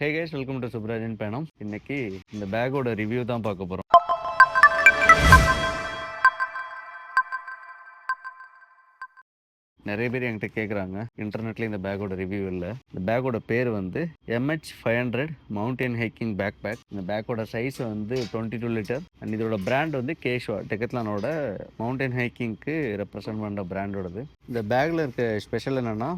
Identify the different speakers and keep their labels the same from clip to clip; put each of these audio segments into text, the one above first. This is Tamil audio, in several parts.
Speaker 1: ஹே கைஸ், வெல்கம் டு சுப்ராஜன் பயணம். இன்னைக்கு இந்த பேக்கோட ரிவ்யூ தான் பார்க்க போறோம். நிறைய பேர் என்கிட்ட கேட்குறாங்க, இன்டர்நெட்ல இந்த பேக்கோட ரிவ்யூ இல்லை. இந்த பேக்கோட பேர் வந்து MH500 மவுண்டன் ஹைக்கிங் பேக். இந்த பேக்கோட சைஸ் வந்து 22 லிட்டர் அண்ட் இதோட பிராண்ட் வந்து கேஷ்வா டெக்கத்லானோட மவுண்டன் ஹைக்கிங்க்கு ரெப்ரசென்ட் பண்ணுற பிராண்டோடது. இந்த பேக்கில் இருக்க ஸ்பெஷல் என்னன்னா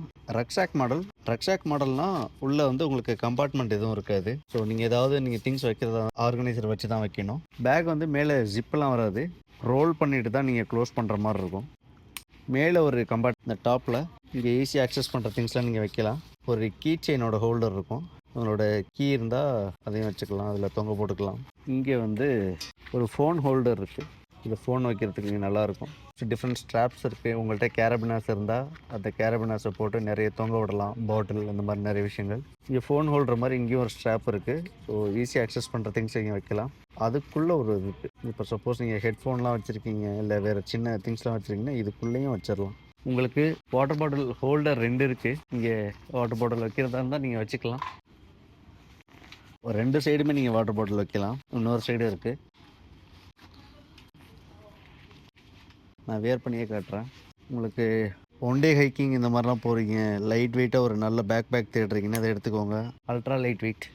Speaker 1: ரக்ஷாக் மாடல்னா உள்ள வந்து உங்களுக்கு கம்பார்ட்மெண்ட் எதுவும் இருக்காது. ஸோ நீங்கள் திங்ஸ் வைக்கிறதா ஆர்கனைசர் வச்சு தான் வைக்கணும். பேக் வந்து மேலே ஜிப்பெல்லாம் வராது, ரோல் பண்ணிட்டு தான் நீங்கள் க்ளோஸ் பண்ணுற மாதிரி இருக்கும். மேலே ஒரு இந்த டாப்பில் இங்கே ஈஸியாக அக்சஸ் பண்ணுற திங்ஸ்லாம் நீங்கள் வைக்கலாம். ஒரு கீ செயினோட ஹோல்டர் இருக்கும், உங்களோட கீ இருந்தால் அதையும் வச்சுக்கலாம், அதில் தொங்க போட்டுக்கலாம். இங்கே வந்து ஒரு ஃபோன் ஹோல்டர் இருக்குது, இந்த ஃபோன் வைக்கிறதுக்கு இங்கே நல்லாயிருக்கும். டிஃப்ரெண்ட் ஸ்ட்ராப்ஸ் இருக்குது. உங்கள்கிட்ட கேரபினாஸ் இருந்தால் அந்த கேரபினாஸை போட்டு நிறைய தொங்க விடலாம், பாட்டில் அந்த மாதிரி நிறைய விஷயங்கள். இங்கே ஃபோன் ஹோல்டர் மாதிரி இங்கேயும் ஒரு ஸ்ட்ராப் இருக்குது. ஸோ ஈஸியாக அக்சஸ் பண்ணுற திங்ஸ் இங்கே வைக்கலாம். அதுக்குள்ளே ஒரு இருக்குது. இப்போ சப்போஸ் நீங்கள் ஹெட்ஃபோன்லாம் வச்சுருக்கீங்க, இல்லை வேறு சின்ன திங்ஸ்லாம் வச்சுருக்கீங்கன்னா இதுக்குள்ளேயும் வச்சிடலாம். உங்களுக்கு வாட்டர் பாட்டில் ஹோல்டர் 2 இருக்குது. இங்கே வாட்டர் பாட்டில் வைக்கிறதா இருந்தால் நீங்கள் வச்சுக்கலாம். ஒரு 2 சைடுமே நீங்கள் வாட்டர் பாட்டில் வைக்கலாம். இன்னொரு சைடு இருக்குது, நான் வேர் பண்ணியே காட்டுறேன் உங்களுக்கு. ஒன் டே ஹைக்கிங் இந்த மாதிரிலாம் போகிறீங்க, லைட் வெயிட்டாக ஒரு நல்ல பேக் தேடுறீங்கன்னா அதை எடுத்துக்கோங்க. Ultra light weight,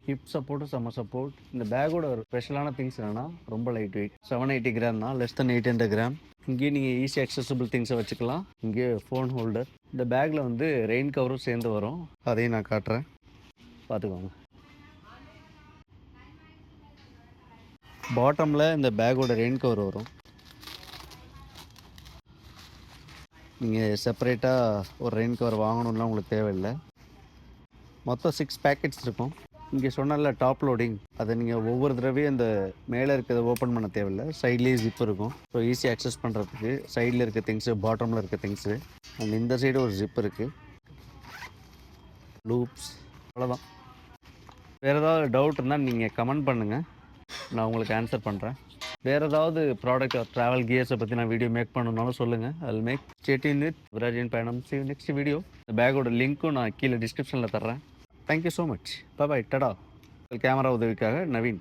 Speaker 1: hip support செம்ம சப்போர்ட். இந்த பேக்கோட ஒரு ஸ்பெஷலான திங்ஸ் என்னென்னா ரொம்ப லைட் வெயிட், 780 கிராம் தான், லெஸ் தென் 800 கிராம். இங்கேயே நீங்கள் ஈஸி அக்சசபிள் திங்ஸை வச்சுக்கலாம். இங்கே ஃபோன் ஹோல்டர், இந்த பேக்கில் வந்து ரெயின் கவரும் சேர்ந்து வரும், அதையும் நான் காட்டுறேன், பார்த்துக்கோங்க. பாட்டமில் இந்த பேக்கோட ரெயின் கவர் வரும். நீங்கள் செப்பரேட்டாக ஒரு ரெயின் கவர் வாங்கணுன்னா உங்களுக்கு தேவையில்லை. மொத்தம் 6 பேக்கெட்ஸ் இருக்கும். இங்கே சொன்னால டாப் லோடிங், அதை நீங்கள் ஒவ்வொரு தடவையும் இந்த மேலே இருக்கிறத ஓப்பன் பண்ண தேவையில்லை, சைட்லேயே ஜிப் இருக்கும். ஸோ ஈஸியாக அக்சஸ் பண்ணுறதுக்கு சைடில் இருக்க திங்ஸு, பாட்டமில் இருக்க திங்ஸு, அண்ட் இந்த சைடு ஒரு ஜிப் இருக்குது, லூப்ஸ், அவ்வளோதான். வேறு ஏதாவது டவுட் இருந்தால் நீங்கள் கமெண்ட் பண்ணுங்கள், நான் உங்களுக்கு ஆன்சர் பண்ணுறேன். வேறு ஏதாவது ப்ராடக்ட் ட்ராவல் கியர்ஸை பற்றி நான் வீடியோ மேக் பண்ணணுன்னாலும் சொல்லுங்கள், அதில் மேக் ஸ்டே வித் சுப்ராஜன் பயணம். Next video. இந்த பேக்கோட லிங்க்கும் நான் கீழே டிஸ்கிரிப்ஷனில் தர்றேன். Thank you so much. பாய், டடா. கேமரா உதவிக்காக நவீன்.